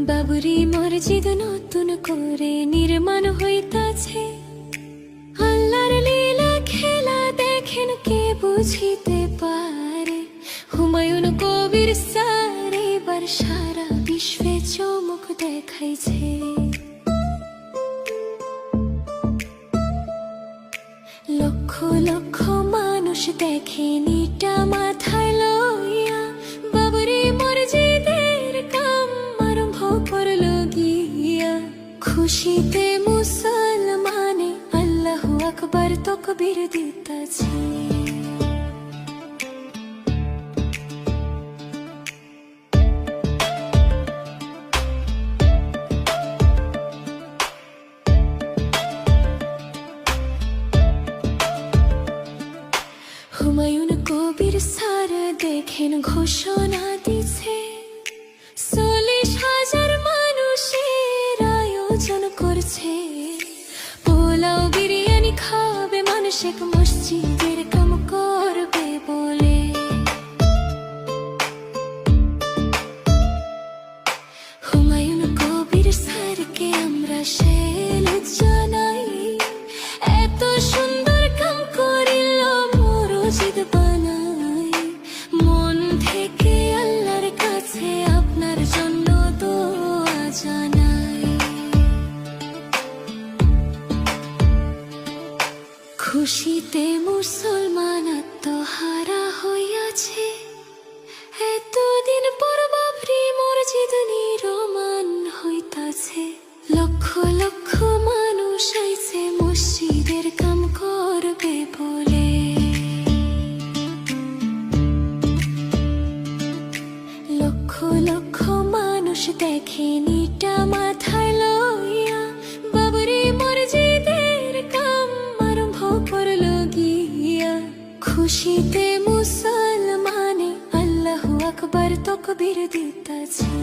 বাবরি মসজিদ নতুন করে নির্মাণ হইতাছে। আল্লাহর লীলা খেলা দেখেন কে বুঝিতে পারে। হুমায়ুন কবির স্যার এবার সারা বিশ্বে চমক দেখাইছে। লক্ষ লক্ষ মানুষ দেখেন এটা মাথায় লইয়া, বাবরি মসজিদের কাম আরম্ভ করলো গিয়া। খুশিতে মুসলমানে আল্লাহু আকবার তাকবীর দিতাছে। হুমায়ুন কবির স্যার দেখেন ঘোষণা দিছে, 40,000 মানুষের আয়োজন করছে। পোলাও বিরিয়ানি খাবে মানুষ, এক মসজিদের কাম করবে বলে। হুমায়ুন কবির স্যারকে আমরা সেলুট জানাই, এত সুন্দর কাম করিল মসজিদ বানাই। মন থেকে আল্লাহর কাছে আপনার জন্য দোয়া জানাই। খুশিতে মুসলমান আত্মহারা হইয়াছে। এতদিন পর বাবরি মসজিদ নির্মাণ হইতাছে। লক্ষ লক্ষ মানুষ আইছে মসজিদের কাম করবে বলে। লক্ষ লক্ষ মানুষ দেখেন এটা মাথায় লইয়া, বাবরি মসজিদের কাম আরম্ভ করলো গিয়া। খুশিতে মুসলমানে আল্লাহু আকবার তাকবীর দিতাছে।